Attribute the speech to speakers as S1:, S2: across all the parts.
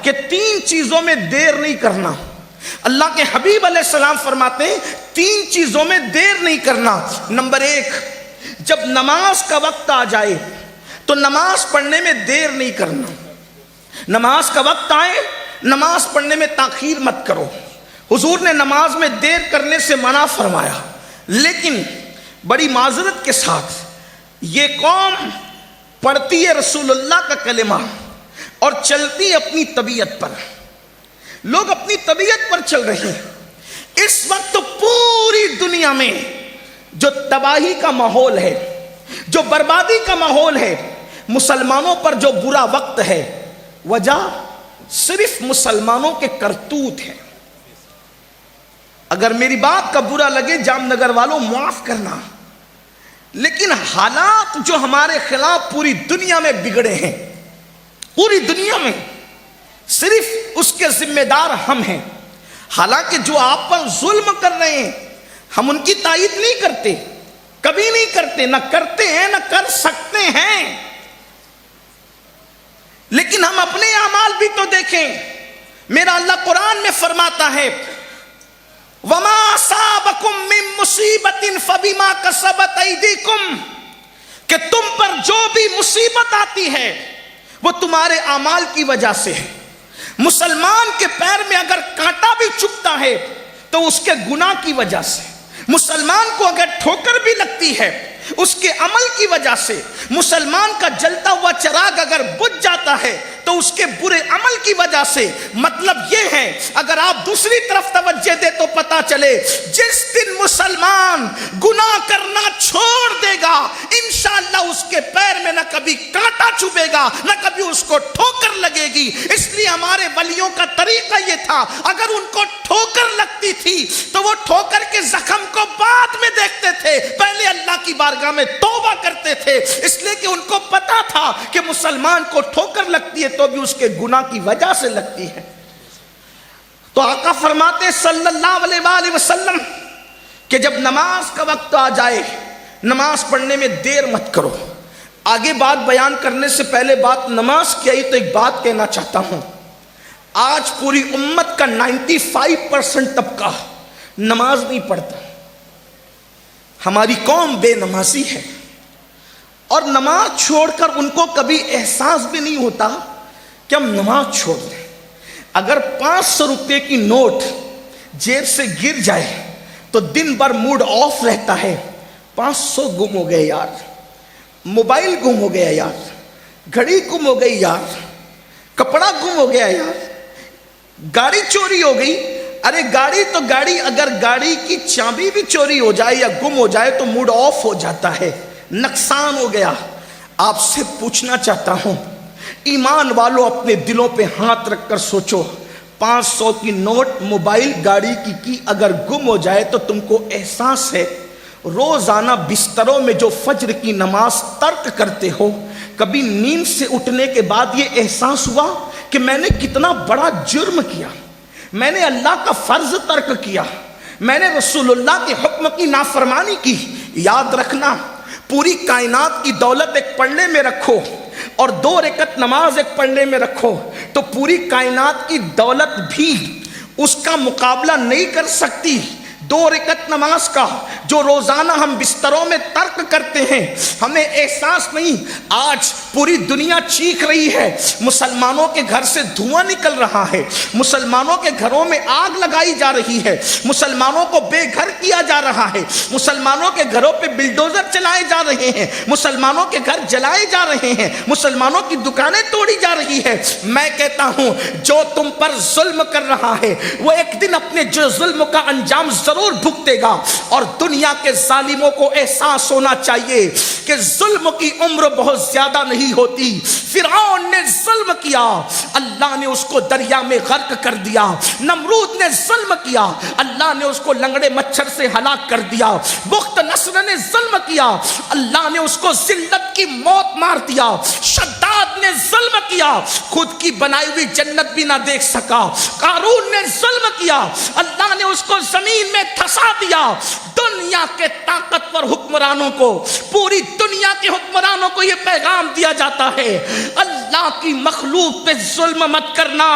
S1: کہ 3 چیزوں میں دیر نہیں کرنا. اللہ کے حبیب علیہ السلام فرماتے ہیں 3 چیزوں میں دیر نہیں کرنا. نمبر 1، جب نماز کا وقت آ جائے تو نماز پڑھنے میں دیر نہیں کرنا. نماز کا وقت آئے نماز پڑھنے میں تاخیر مت کرو. حضور نے نماز میں دیر کرنے سے منع فرمایا، لیکن بڑی معذرت کے ساتھ یہ قوم پڑھتی ہے رسول اللہ کا کلمہ اور چلتی اپنی طبیعت پر. لوگ اپنی طبیعت پر چل رہے ہیں. اس وقت تو پوری دنیا میں جو تباہی کا ماحول ہے، جو بربادی کا ماحول ہے، مسلمانوں پر جو برا وقت ہے، وجہ صرف مسلمانوں کے کرتوت ہیں. اگر میری بات کا برا لگے جام نگر والوں معاف کرنا، لیکن حالات جو ہمارے خلاف پوری دنیا میں بگڑے ہیں، پوری دنیا میں صرف اس کے ذمہ دار ہم ہیں. حالانکہ جو آپ پر ظلم کر رہے ہیں ہم ان کی تائید نہیں کرتے، کبھی نہیں کرتے، نہ کرتے ہیں نہ کر سکتے ہیں. لیکن ہم اپنے اعمال بھی تو دیکھیں. میرا اللہ قرآن میں فرماتا ہے وَمَا أَصَابَكُم مِّن مُّصِيبَةٍ فَبِمَا كَسَبَتْ أَيْدِيكُمْ، کہ تم پر جو بھی مصیبت آتی ہے وہ تمہارے اعمال کی وجہ سے ہے. مسلمان کے پیر میں اگر کانٹا بھی چبھتا ہے تو اس کے گناہ کی وجہ سے. مسلمان کو اگر ٹھوکر بھی لگتی ہے اس کے عمل کی وجہ سے. مسلمان کا جلتا ہوا چراغ اگر بجھ جاتا ہے تو اس کے برے عمل کی وجہ سے. مطلب یہ ہے اگر آپ دوسری طرف توجہ دے تو پتا چلے جس دن مسلمان گناہ کرنا چھوڑ دے گا انشاءاللہ اس کے پیر میں نہ کبھی کانٹا چبھے گا نہ کبھی اس کو ٹھوکر لگے گی. اس لیے ہمارے ولیوں کا طریقہ یہ تھا، اگر ان کو ٹھوکر لگتی تھی تو وہ ٹھوکر کے زخم کو بعد میں دیکھتے تھے، پہلے اللہ کی بارگاہ میں توبہ کرتے تھے. اس لیے کہ ان کو پتا تھا کہ مسلمان کو ٹھوکر لگتی ہے تو بھی اس کے گناہ کی وجہ سے لگتی ہے. تو آقا فرماتے صلی اللہ علیہ وآلہ وسلم کہ جب نماز کا وقت آ جائے نماز پڑھنے میں دیر مت کرو. آگے بات بیان کرنے سے پہلے بات نماز کی آئی تو ایک بات کہنا چاہتا ہوں. آج پوری امت کا 95% طبقہ نماز نہیں پڑھتا. ہماری قوم بے نمازی ہے اور نماز چھوڑ کر ان کو کبھی احساس بھی نہیں ہوتا کہ ہم نماز چھوڑ دیں. اگر 500 روپے کی نوٹ جیب سے گر جائے تو دن بھر موڈ آف رہتا ہے. 500 گم ہو گئے یار، موبائل گم ہو گیا یار، گھڑی گم ہو گئی یار، کپڑا گم ہو گیا یار، گاڑی چوری ہو گئی. ارے گاڑی تو گاڑی، اگر گاڑی کی چابی بھی چوری ہو جائے یا گم ہو جائے تو موڈ آف ہو جاتا ہے، نقصان ہو گیا. آپ سے پوچھنا چاہتا ہوں ایمان والوں اپنے دلوں پہ ہاتھ رکھ کر سوچو، 500 کی نوٹ موبائل گاڑی کی اگر گم ہو جائے تو تم کو احساس ہے روزانہ بستروں میں جو فجر کی نماز ترک کرتے ہو، کبھی نیند سے اٹھنے کے بعد یہ احساس ہوا کہ میں نے کتنا بڑا جرم کیا، میں نے اللہ کا فرض ترک کیا، میں نے رسول اللہ کے حکم کی نافرمانی کی. یاد رکھنا پوری کائنات کی دولت ایک پلڑے میں رکھو اور 2 رکعت نماز ایک پلڑے میں رکھو تو پوری کائنات کی دولت بھی اس کا مقابلہ نہیں کر سکتی 2 رکعت نماز کا جو روزانہ ہم بستروں میں ترک کرتے ہیں. ہمیں احساس نہیں. آج پوری دنیا چیخ رہی ہے، مسلمانوں کے گھر سے دھواں نکل رہا ہے، مسلمانوں کے گھروں میں آگ لگائی جا رہی ہے، مسلمانوں کو بے گھر کیا جا رہا ہے، مسلمانوں کے گھروں پہ بلڈوزر چلائے جا رہے ہیں، مسلمانوں کے گھر جلائے جا رہے ہیں، مسلمانوں کی دکانیں توڑی جا رہی ہے. میں کہتا ہوں جو تم پر ظلم کر رہا ہے وہ ایک دن اپنے جو ظلم کا انجام ضرور بھگتے گا. اور دنیا کے ظالموں کو احساس ہونا چاہیے کہ ظلم کی عمر بہت زیادہ نہیں ہوتی. فرعون نے ظلم کیا، اللہ نے اس کو دریا میں غرق کر دیا. نمرود نے ظلم کیا، اللہ نے اس کو لنگڑے مچھر سے ہلاک کر دیا. بخت نصر نے ظلم کیا، اللہ نے اس کو ذلت کی موت مار دیا. شداد نے ظلم کیا، خود کی بنائی ہوئی جنت بھی نہ دیکھ سکا. قارون نے ظلم کیا، اللہ نے اس کو زمین میں دھسا دیا. دنیا کے طاقتور حکمرانوں کو, پوری دنیا کے حکمرانوں کو یہ پیغام دیا جاتا ہے, اللہ کی مخلوق پہ ظلم مت کرنا,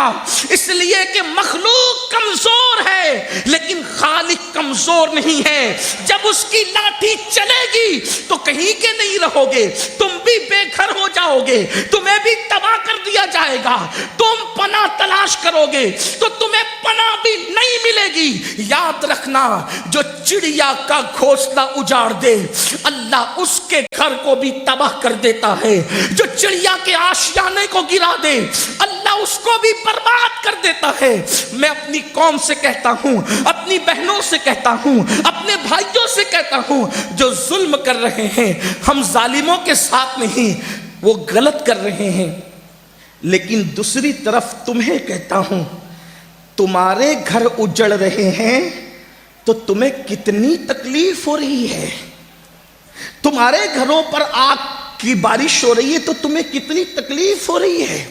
S1: اس لیے کہ مخلوق کمزور ہے لیکن خالق کمزور نہیں ہے. جب اس کی لاٹھی چلے گی تو کہیں کے نہیں رہو گے, تم بھی بے گھر ہو جاؤ گے, تمہیں بھی تباہ کر دیا جائے گا. تم پناہ تلاش کرو گے تو تمہیں پناہ بھی نہیں ملے گی. یاد رکھنا, جو چڑیا کا گھونسلہ اجاڑ دے اللہ اس کے گھر کو بھی تباہ کر دیتا ہے. جو چڑیا کے آشیانے کو گرا دے اللہ اس کو بھی برباد کر دیتا ہے. میں اپنی قوم سے کہتا ہوں, اپنی بہنوں سے کہتا ہوں, اپنے بھائیوں سے کہتا ہوں, جو ظلم کر رہے ہیں ہم ظالموں کے ساتھ نہیں, وہ غلط کر رہے ہیں. لیکن دوسری طرف تمہیں کہتا ہوں, تمہارے گھر اجڑ رہے ہیں تو تمہیں کتنی تکلیف ہو رہی ہے. تمہارے گھروں پر آگ کی بارش ہو رہی ہے تو تمہیں کتنی تکلیف ہو رہی ہے.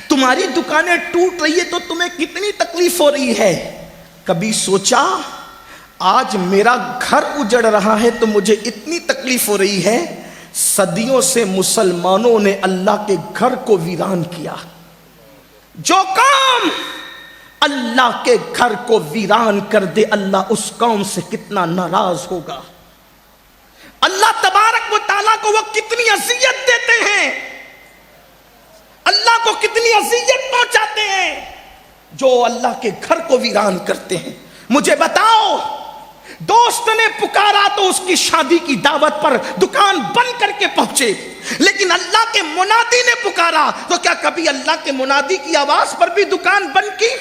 S1: تمہاری دکانیں ٹوٹ رہی ہے تو تمہیں کتنی تکلیف ہو رہی ہے. کبھی سوچا آج میرا گھر اجڑ رہا ہے تو مجھے اتنی تکلیف ہو رہی ہے, صدیوں سے مسلمانوں نے اللہ کے گھر کو ویران کیا. جو کام اللہ کے گھر کو ویران کر دے اللہ اس قوم سے کتنا ناراض ہوگا. اللہ تبارک و تعالیٰ کو وہ کتنی اذیت دیتے ہیں, اللہ کو کتنی اذیت پہنچاتے ہیں جو اللہ کے گھر کو ویران کرتے ہیں. مجھے بتاؤ, دوست نے پکارا تو اس کی شادی کی دعوت پر دکان بند کر کے پہنچے, لیکن اللہ کے منادی نے پکارا تو کیا کبھی اللہ کے منادی کی آواز پر بھی دکان بند کی؟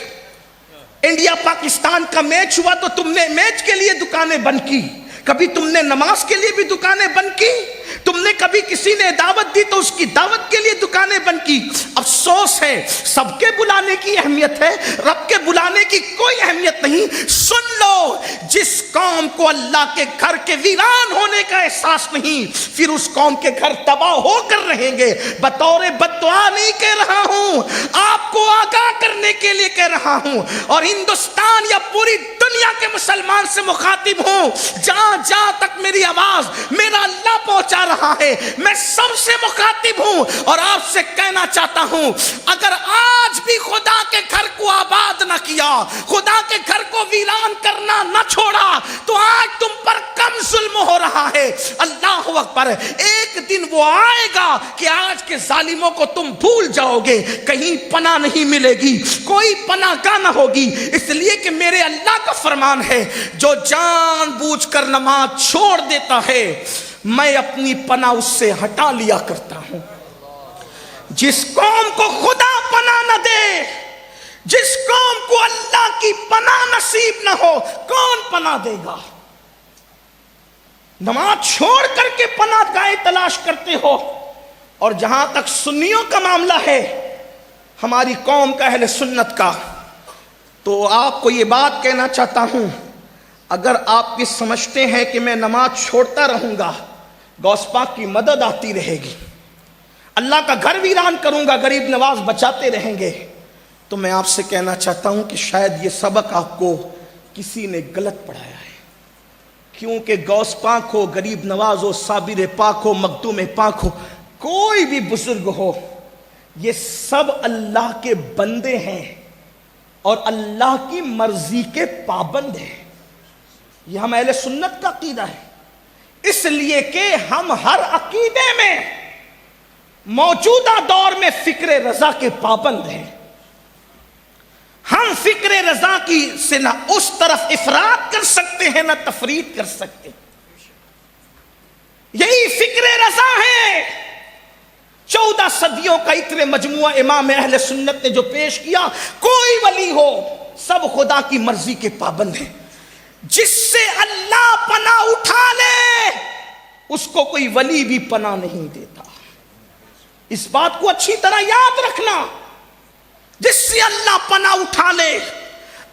S1: انڈیا پاکستان کا میچ ہوا تو تم نے میچ کے لیے دکانیں بند کی, کبھی تم نے نماز کے لیے بھی دکانیں بند کی, تم نے کبھی کسی نے دعوت دی تو اس کی دعوت کے لیے دکانیں بند کی. افسوس ہے, سب کے بلانے کی اہمیت ہے, رب کے بلانے کی کوئی اہمیت نہیں. سن لو, جس قوم کو اللہ کے گھر کے ویران ہونے کا احساس نہیں, پھر اس قوم کے گھر تباہ ہو کر رہیں گے. بطور بددعا نہیں کہہ رہا ہوں, آپ کو آگاہ کرنے کے لیے کہہ رہا ہوں, اور ہندوستان یا پوری دنیا کے مسلمان سے مخاطب ہوں. جہاں جہاں تک میری آواز میرا اللہ پہنچا رہا ہے میں سب سے مخاطب ہوں اور آپ سے کہنا چاہتا ہوں, اگر آج بھی خدا کے گھر کو آباد نہ کیا, خدا کے گھر کو ویران کرنا نہ چھوڑا, تو آج تم پر کم ظلم ہو رہا ہے. اللہ اکبر, ایک دن وہ آئے گا کہ آج کے ظالموں کو تم بھول جاؤ گے, کہیں پناہ نہیں ملے گی, کوئی پناہ گاہ نہ ہوگی. اس لیے کہ میرے اللہ کا فرمان ہے, جو جان بوجھ کر نماز چھوڑ دیتا ہے میں اپنی پناہ اس سے ہٹا لیا کرتا ہوں. جس قوم کو خدا پناہ نہ دے, جس قوم کو اللہ کی پناہ نصیب نہ ہو, کون پناہ دے گا؟ نماز چھوڑ کر کے پناہ گاہیں تلاش کرتے ہو. اور جہاں تک سنیوں کا معاملہ ہے, ہماری قوم کا, اہل سنت کا, تو آپ کو یہ بات کہنا چاہتا ہوں, اگر آپ یہ سمجھتے ہیں کہ میں نماز چھوڑتا رہوں گا غوث پاک کی مدد آتی رہے گی, اللہ کا گھر ویران کروں گا غریب نواز بچاتے رہیں گے, تو میں آپ سے کہنا چاہتا ہوں کہ شاید یہ سبق آپ کو کسی نے غلط پڑھایا ہے. کیونکہ غوث پاک ہو, غریب نواز ہو, صابر پاک ہو, مخدوم پاک ہو, کوئی بھی بزرگ ہو, یہ سب اللہ کے بندے ہیں اور اللہ کی مرضی کے پابند ہیں. یہ ہم اہل سنت کا عقیدہ ہے, اس لیے کہ ہم ہر عقیدے میں موجودہ دور میں فکر رضا کے پابند ہیں. ہم فکر رضا کی سے نہ اس طرف افراط کر سکتے ہیں نہ تفریط کر سکتے. یہی فکر رضا ہے. 14 صدیوں کا اتنے مجموعہ امام اہل سنت نے جو پیش کیا, کوئی ولی ہو سب خدا کی مرضی کے پابند ہیں. جس سے اللہ پناہ اٹھا لے اس کو کوئی ولی بھی پناہ نہیں دیتا. اس بات کو اچھی طرح یاد رکھنا, جس سے اللہ پناہ اٹھا لے.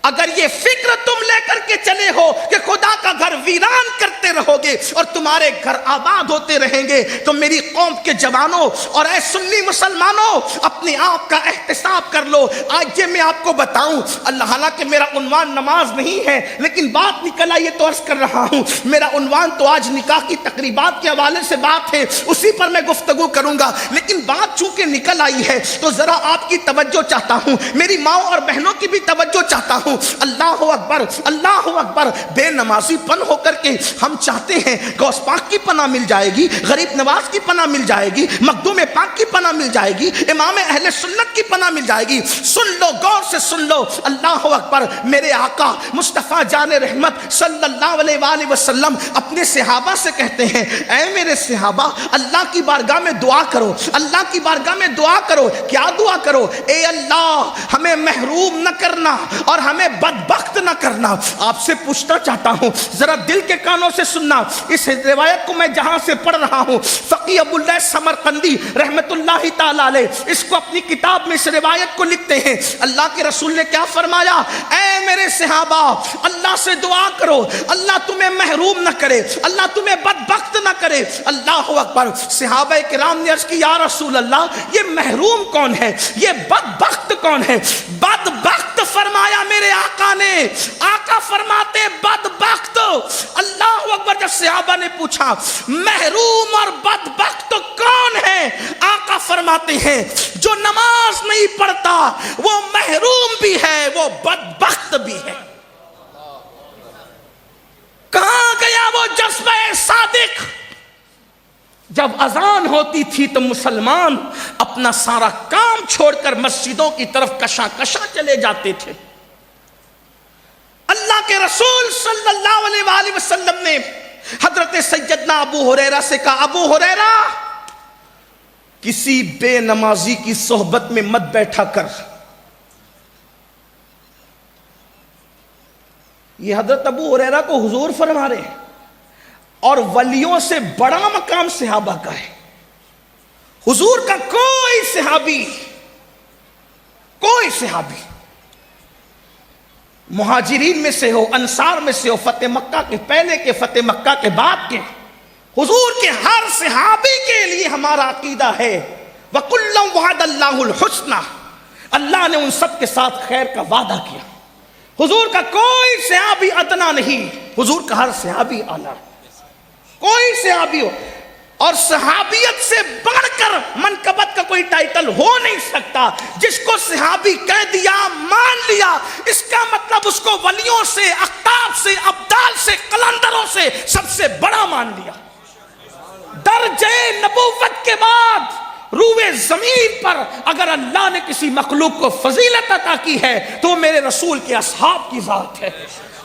S1: اگر یہ فکر تم لے کر کے چلے ہو کہ خدا کا گھر ویران کرتے رہو گے اور تمہارے گھر آباد ہوتے رہیں گے، تو میری قوم کے جوانوں اور اے سنی مسلمانوں، اپنے آپ کا احتساب کر لو۔ آج یہ میں آپ کو بتاؤں، اللہ، حالانکہ میرا عنوان نماز نہیں ہے، لیکن بات نکل آئی تو عرض کر رہا ہوں، میرا عنوان تو آج نکاح کی تقریبات کے حوالے سے بات ہے، اسی پر میں گفتگو کروں گا، لیکن بات چونکہ نکل آئی ہے تو ذرا آپ کی توجہ چاہتا ہوں، میری ماں اور بہنوں کی بھی توجہ چاہتا ہوں۔ اللہ اکبر، اللہ اکبر۔ بے نمازی پن ہو کر کے ہم چاہتے ہیں غوث پاک کی پناہ مل جائے گی، غریب نواز کی پناہ مل جائے گی، مخدوم پاک کی پناہ مل جائے گی، امام اہل سنت کی پناہ مل جائے گی۔ سن لو، غور سے سن لو، اللہ اکبر۔ میرے آقا مصطفیٰ جان رحمت صلی اللہ علیہ وآلہ وسلم اپنے صحابہ سے کہتے ہیں، اے میرے صحابہ، اللہ کی بارگاہ میں دعا کرو، اللہ کی بارگاہ میں دعا کرو۔ کیا دعا کرو؟ اے اللہ، ہمیں محروم نہ کرنا اور ہمیں بدبخت نہ کرنا۔ آپ سے پوچھنا چاہتا ہوں، ذرا دل کے کانوں سے سننا، اس روایت کو میں جہاں سے پڑھ رہا ہوں، فقی ابو اللہ سمرقندی رحمت اللہ تعالی علیہ اس کو اپنی کتاب میں اس روایت کو لکھتے ہیں۔ اللہ کے رسول نے کیا فرمایا؟ اے میرے صحابہ، اللہ سے دعا کرو، اللہ تمہیں محروم نہ کرے، اللہ تمہیں بدبخت نہ کرے۔ اللہ اکبر۔ صحابہ کرام نے عرض کی، یا رسول اللہ، یہ محروم کون ہے؟ یہ بدبخت کون ہے؟ بدبخت فرمایا میرے آقا نے، آقا فرماتے بدبخت۔ اللہ اکبر۔ جب صحابہ نے پوچھا محروم اور بدبخت کون ہے، آقا فرماتے ہیں جو نماز نہیں پڑھتا وہ محروم بھی ہے، وہ بدبخت بھی ہے۔ کہاں گیا وہ جذبہ صادق؟ جب اذان ہوتی تھی تو مسلمان اپنا سارا کام چھوڑ کر مسجدوں کی طرف کشاں کشاں چلے جاتے تھے۔ اللہ کے رسول صلی اللہ علیہ وآلہ وسلم نے حضرت سیدنا ابو ہریرہ سے کہا، ابو ہریرہ، کسی بے نمازی کی صحبت میں مت بیٹھا کر۔ یہ حضرت ابو ہریرہ کو حضور فرما رہے ہیں، اور ولیوں سے بڑا مقام صحابہ کا ہے۔ حضور کا کوئی صحابی مہاجرین میں سے ہو، انصار میں سے ہو، فتح مکہ کے پہلے کے، فتح مکہ کے بعد کے، حضور کے ہر صحابی کے لیے ہمارا عقیدہ ہے وَكُلًّا وَعَدَ اللَّهُ الْحُسْنَى، اللہ نے ان سب کے ساتھ خیر کا وعدہ کیا۔ حضور کا کوئی صحابی ادنا نہیں، حضور کا ہر صحابی اعلیٰ، کوئی صحابی ہو، اور صحابیت سے بڑھ کر منقبت کا کوئی ٹائٹل ہو نہیں سکتا۔ جس کو صحابی کہہ دیا، مان لیا، اس کا مطلب اس کو ولیوں سے، اقطاب سے، ابدال سے، قلندروں سے سب سے بڑا مان لیا۔ درجہ نبوت کے بعد روئے زمین پر اگر اللہ نے کسی مخلوق کو فضیلت عطا کی ہے تو میرے رسول کے اصحاب کی ذات ہے،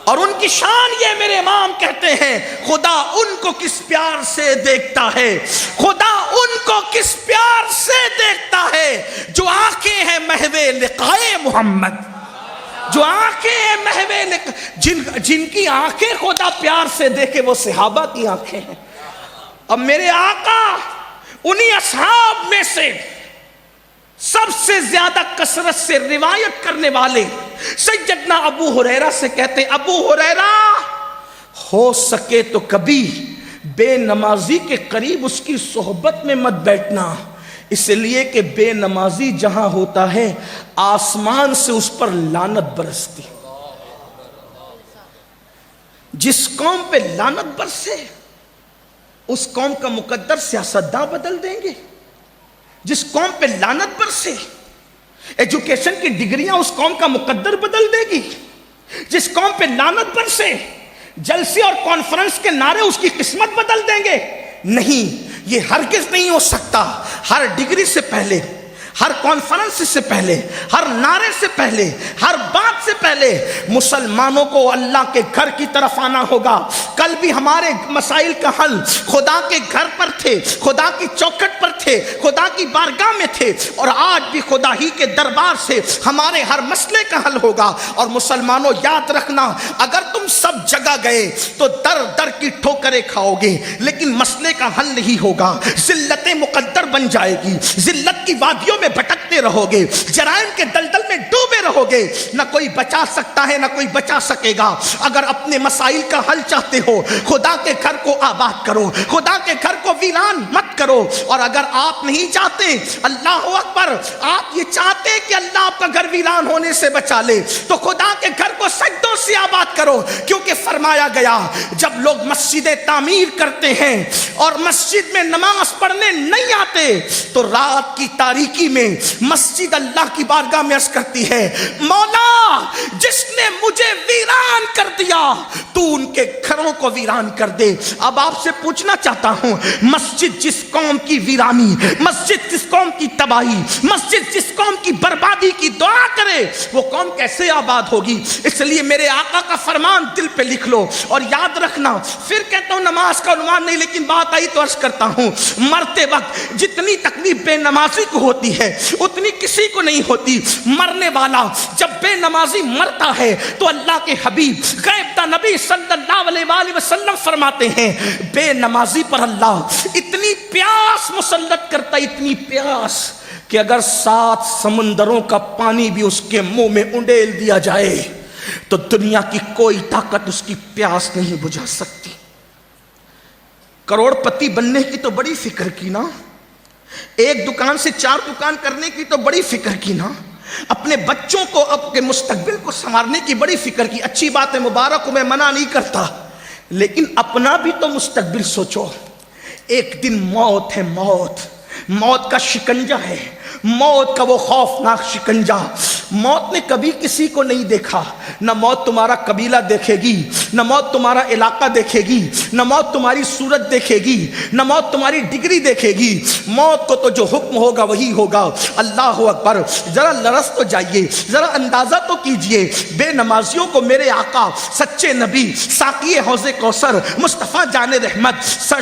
S1: اور ان کی شان یہ میرے امام کہتے ہیں، خدا ان کو کس پیار سے دیکھتا ہے، خدا ان کو کس پیار سے دیکھتا ہے جو آنکھیں ہیں محو لقائے محمد، جو آنکھیں ہیں محو جن کی آنکھیں خدا پیار سے دیکھے وہ صحابہ کی آنکھیں ہیں۔ اب میرے آقا انہی اصحاب میں سے سب سے زیادہ کثرت سے روایت کرنے والے سیدنا ابو ہریرہ سے کہتے ہیں، ابو ہریرہ، ہو سکے تو کبھی بے نمازی کے قریب اس کی صحبت میں مت بیٹھنا، اس لیے کہ بے نمازی جہاں ہوتا ہے آسمان سے اس پر لعنت برستی۔ جس قوم پہ لعنت برسے اس قوم کا مقدر سیاستداں بدل دیں گے۔ جس قوم پہ لعنت برسے ایجوکیشن کی ڈگریاں اس قوم کا مقدر بدل دے گی۔ جس قوم پہ لعنت برسے جلسے اور کانفرنس کے نعرے اس کی قسمت بدل دیں گے۔ نہیں، یہ ہرگز نہیں ہو سکتا۔ ہر ڈگری سے پہلے، ہر کانفرنس سے پہلے، ہر نعرے سے پہلے، ہر بات سے پہلے مسلمانوں کو اللہ کے گھر کی طرف آنا ہوگا۔ کل بھی ہمارے مسائل کا حل خدا کے گھر پر تھے، خدا کی چوکھٹ پر تھے، خدا کی بارگاہ میں تھے، اور آج بھی خدا ہی کے دربار سے ہمارے ہر مسئلے کا حل ہوگا۔ اور مسلمانوں یاد رکھنا، اگر تم سب جگہ گئے تو در در کی ٹھوکریں کھاؤ گے، لیکن مسئلے کا حل نہیں ہوگا۔ ذلت مقدر بن جائے گی، ذلت کی وادیوں میں بھٹکتے بھٹکتے رہو گے، جرائم کے دلدل میں ڈوبے رہو گے، نہ کوئی بچا سکتا ہے نہ کوئی بچا سکے گا۔ اگر اپنے مسائل کا حل چاہتے ہو، خدا کے گھر کو آباد کرو، خدا کے گھر کو ویران مت کرو۔ اور اگر آپ نہیں چاہتے، اللہ اکبر، آپ یہ چاہتے کہ اللہ آپ کا گھر ویران ہونے سے بچا لے، تو خدا کے گھر کو سجدوں سے آباد کرو، کیونکہ فرمایا گیا جب لوگ مسجدیں تعمیر کرتے ہیں اور مسجد میں نماز پڑھنے نہیں آتے تو رات کی تاریکی میں مسجد اللہ کی بارگاہ میں عرض کرتی ہے، مولا جس نے مجھے ویران کر دیا تو ان کے گھروں کو ویران کر دے۔ اب آپ سے پوچھنا چاہتا ہوں، مسجد جس قوم کی ویرانی، مسجد جس قوم کی تباہی، مسجد جس قوم کی بربادی کی دعا کرے، وہ قوم کیسے آباد ہوگی؟ اس لیے میرے آقا کا فرمان دل پہ لکھ لو اور یاد رکھنا۔ پھر کہتا ہوں نماز کا عنوان نہیں، لیکن بات آئی تو عرض کرتا ہوں، مرتے وقت جتنی تکلیف بے نمازی کو ہوتی ہے اتنی کسی کو نہیں ہوتی۔ مرنے والا جب بے نمازی مرتا ہے تو اللہ کے حبیب غیب دا نبی صلی اللہ علیہ وآلہ وسلم فرماتے ہیں، بے نمازی پر اللہ اتنی پیاس مسلط کرتا، اتنی پیاس کہ اگر 7 سمندروں کا پانی بھی اس کے منہ میں انڈیل دیا جائے تو دنیا کی کوئی طاقت اس کی پیاس نہیں بجھا سکتی۔ کروڑ پتی بننے کی تو بڑی فکر کی نا، ایک دکان سے 4 دکان کرنے کی تو بڑی فکر کی نا، اپنے بچوں کو اپنے مستقبل کو سنوارنے کی بڑی فکر کی۔ اچھی بات ہے، مبارک ہوں، میں منع نہیں کرتا، لیکن اپنا بھی تو مستقبل سوچو۔ ایک دن موت ہے، موت کا شکنجہ ہے، موت کا وہ خوفناک شکنجہ۔ موت نے کبھی کسی کو نہیں دیکھا، نہ موت تمہارا قبیلہ دیکھے گی، نہ موت تمہارا علاقہ دیکھے گی، نہ موت تمہاری صورت دیکھے گی، نہ موت تمہاری ڈگری دیکھے گی۔ موت کو تو جو حکم ہوگا وہی ہوگا۔ اللہ اکبر، ذرا لرز تو جائیے، ذرا اندازہ تو کیجئے، بے نمازیوں کو میرے آقا سچے نبی ساقی حوض کوثر مصطفیٰ جان رحمت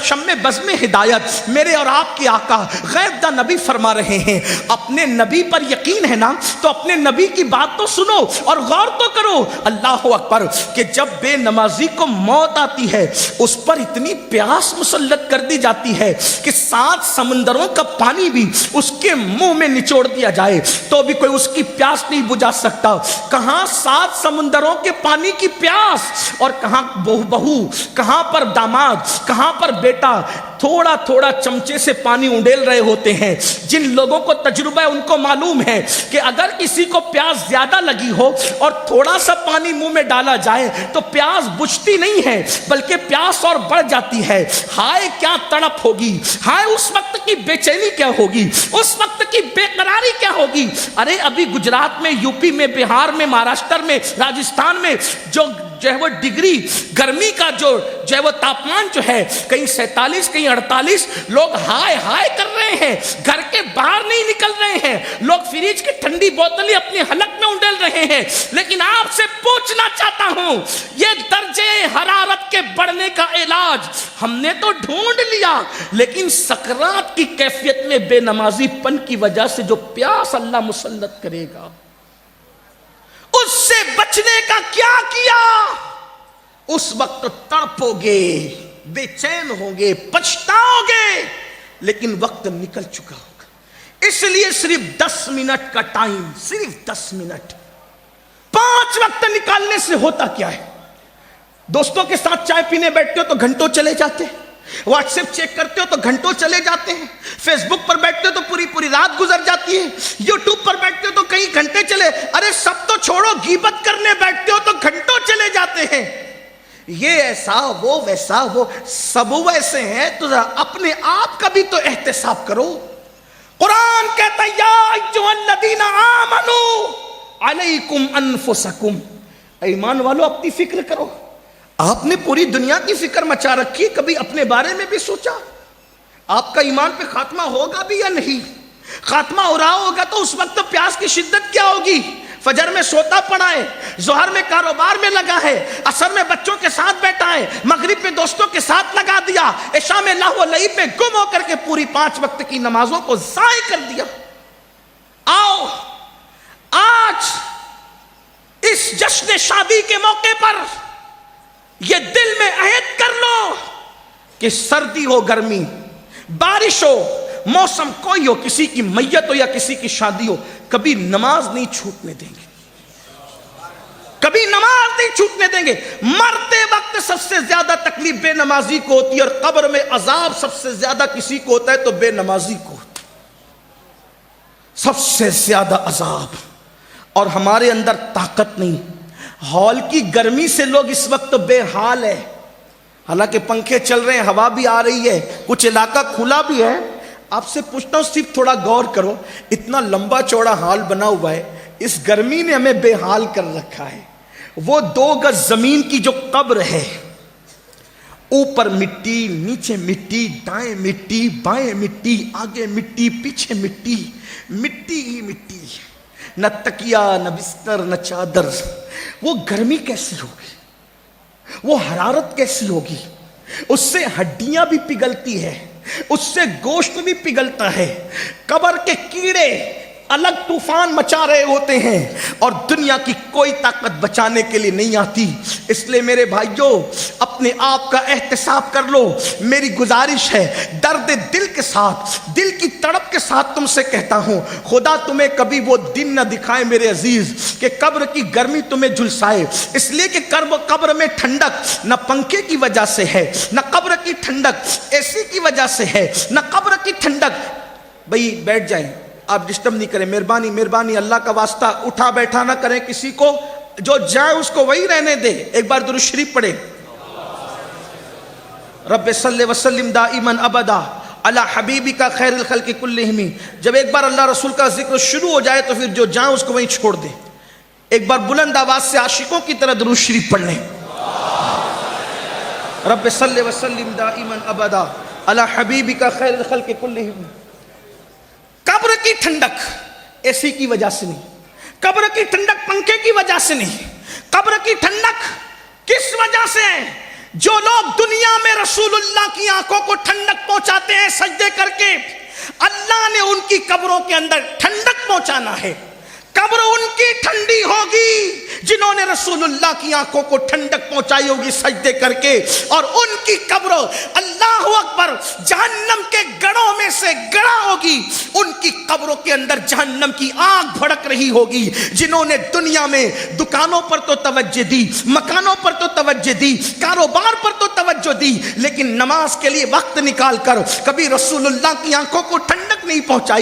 S1: شم بزم ہدایت میرے اور آپ کے آقا غیب دا نبی فرما رہے ہیں، اپنے نبی پر یقین ہے نا تو اپنے نبی کی بات تو سنو اور غور تو کرو۔ اللہ اکبر، کہ جب بے نمازی کو موت آتی ہے اس پر اتنی پیاس مسلط کر دی جاتی ہے کہ 7 سمندروں کا پانی بھی اس کے منہ میں نچوڑ دیا جائے تو بھی کوئی اس کی پیاس نہیں بجھا سکتا۔ کہاں 7 سمندروں کے پانی کی پیاس، اور کہاں بہو، کہاں پر داماد، کہاں پر بیٹا تھوڑا تھوڑا چمچے سے پانی انڈیل رہے ہوتے ہیں۔ جن لوگوں کو تجربہ ہے ان کو معلوم ہے کہ اگر کسی کو پیاس زیادہ لگی ہو اور تھوڑا سا پانی منہ میں ڈالا جائے تو پیاس بجھتی نہیں ہے بلکہ پیاس اور بڑھ جاتی ہے۔ ہائے کیا تڑپ ہوگی، ہائے اس وقت کی بے چینی کیا ہوگی، اس وقت کی بے قراری کیا ہوگی۔ ارے ابھی گجرات میں، یو پی میں، بہار میں، مہاراشٹر میں، راجستھان میں جو ہے وہ ڈگری گرمی کا جو ہے وہ تاپمان جو ہے کہیں 47 کہیں 48، لوگ ہائے ہائے کر رہے ہیں، گھر کے باہر نہیں نکل رہے ہیں، لوگ فریج کی ٹھنڈی بوتلیں اپنی حلق میں انڈیل رہے ہیں۔ لیکن آپ سے پوچھنا چاہتا ہوں، یہ درجے حرارت کے بڑھنے کا علاج ہم نے تو ڈھونڈ لیا، لیکن سکرات کی کیفیت میں بے نمازی پن کی وجہ سے جو پیاس اللہ مسلط کرے گا اس سے بچنے کا کیا کیا؟ اس وقت تڑپو گے، بے چین ہوگے، پچھتاؤ گے، لیکن وقت نکل چکا ہوگا۔ اس لیے صرف 10 منٹ کا ٹائم، صرف 10 منٹ، 5 وقت نکالنے سے ہوتا کیا ہے؟ دوستوں کے ساتھ چائے پینے بیٹھتے ہو تو گھنٹوں چلے جاتے ہیں، واٹس ایپ چیک کرتے ہو تو گھنٹوں چلے جاتے ہیں، فیس بک پر بیٹھتے ہو تو پوری رات گزر جاتی ہے، یوٹیوب پر بیٹھتے ہو تو کئی گھنٹے چلے، ارے سب تو چھوڑو، غیبت کرنے بیٹھتے ہو تو گھنٹوں چلے جاتے ہیں۔ یہ ایسا، وہ ویسا، وہ سب ویسے ہیں، تو اپنے آپ کا بھی تو احتساب کرو۔ قرآن کہتا ہے یا ایھا الذین آمنوا علیکم انفسکم، ایمان والو اپنی فکر کرو۔ آپ نے پوری دنیا کی فکر مچا رکھی، کبھی اپنے بارے میں بھی سوچا آپ کا ایمان پہ خاتمہ ہوگا بھی یا نہیں؟ خاتمہ ہو رہا ہوگا تو اس وقت پیاس کی شدت کیا ہوگی؟ فجر میں سوتا پڑا ہے، ظہر میں کاروبار میں لگا ہے، عصر میں بچوں کے ساتھ بیٹھا ہے، مغرب میں دوستوں کے ساتھ لگا دیا، عشاء میں لہو و لعب میں گم ہو کر کے پوری 5 وقت کی نمازوں کو ضائع کر دیا۔ آؤ آج اس جشن شادی کے موقع پر یہ دل میں عہد کر لو کہ سردی ہو گرمی، بارش ہو، موسم کوئی ہو, کسی کی میت ہو یا کسی کی شادی ہو, کبھی نماز نہیں چھوٹنے دیں گے, کبھی نماز نہیں چھوٹنے دیں گے. مرتے وقت سب سے زیادہ تکلیف بے نمازی کو ہوتی ہے, اور قبر میں عذاب سب سے زیادہ کسی کو ہوتا ہے تو بے نمازی کو ہوتا ہے, سب سے زیادہ عذاب. اور ہمارے اندر طاقت نہیں. ہال کی گرمی سے لوگ اس وقت بے حال ہے, حالانکہ پنکھے چل رہے ہیں, ہوا بھی آ رہی ہے, کچھ علاقہ کھلا بھی ہے. آپ سے پوچھتا ہوں, صرف تھوڑا غور کرو, اتنا لمبا چوڑا ہال بنا ہوا ہے, اس گرمی نے ہمیں بے حال کر رکھا ہے. وہ 2 گز زمین کی جو قبر ہے, اوپر مٹی, نیچے مٹی, دائیں مٹی, بائیں مٹی, آگے مٹی, پیچھے مٹی, مٹی ہی مٹی, نہ تکیا, نہ بستر, نہ چادر. وہ گرمی کیسی ہوگی, وہ حرارت کیسی ہوگی, اس سے ہڈیاں بھی پگھلتی ہے, اس سے گوشت بھی پگھلتا ہے. قبر کے کیڑے الگ طوفان مچا رہے ہوتے ہیں, اور دنیا کی کوئی طاقت بچانے کے لیے نہیں آتی. اس لیے میرے بھائیوں, اپنے آپ کا احتساب کر لو. میری گزارش ہے, درد دل کے ساتھ, دل کی تڑپ کے ساتھ تم سے کہتا ہوں, خدا تمہیں کبھی وہ دن نہ دکھائے میرے عزیز کہ قبر کی گرمی تمہیں جھلسائے. اس لیے کہ قبر میں ٹھنڈک نہ پنکھے کی وجہ سے ہے, نہ قبر کی ٹھنڈک اے سی کی وجہ سے ہے, نہ قبر کی ٹھنڈک. بھئی بیٹھ جائیں, آپ ڈسٹرب نہیں کریں, مہربانی مہربانی, اللہ کا واسطہ اٹھا بیٹھا نہ کریں کسی کو. جو جائے اس کو وہی رہنے دے. ایک بار درود شریف پڑھے, رب صلی وسلم دائما ابدا علی حبیبک خیر الخلق کلہم. جب ایک بار اللہ رسول کا ذکر شروع ہو جائے تو پھر جو جائیں اس کو وہیں چھوڑ دیں. ایک بار بلند آواز سے عاشقوں کی طرح درود شریف پڑھ لیں, رب صلی وسلم دائما ابدا علی حبیبک خیر الخلق کلہم. قبر کی ٹھنڈک اے سی کی وجہ سے نہیں, قبر کی ٹھنڈک پنکھے کی وجہ سے نہیں. قبر کی ٹھنڈک کس وجہ سے ہے؟ جو لوگ دنیا میں رسول اللہ کی آنکھوں کو ٹھنڈک پہنچاتے ہیں سجدے کر کے, اللہ نے ان کی قبروں کے اندر ٹھنڈک پہنچانا ہے. قبر ان کی ٹھنڈی ہوگی جنہوں نے رسول اللہ کی آنکھوں کو ٹھنڈک پہنچائی ہوگی سجدے کر کے, اور ان کی قبر اللہ اکبر جہنم کے گڑھوں میں سے گڑا ہوگی. ان کی قبروں کے اندر جہنم کی آگ بھڑک رہی ہوگی. جنہوں نے دنیا میں دکانوں پر تو توجہ دی, مکانوں پر تو توجہ دی, کاروبار پر تو توجہ دی, لیکن نماز کے لیے وقت نکال کر کبھی رسول اللہ کی آنکھوں کو ٹھنڈک نہیں پہنچائی.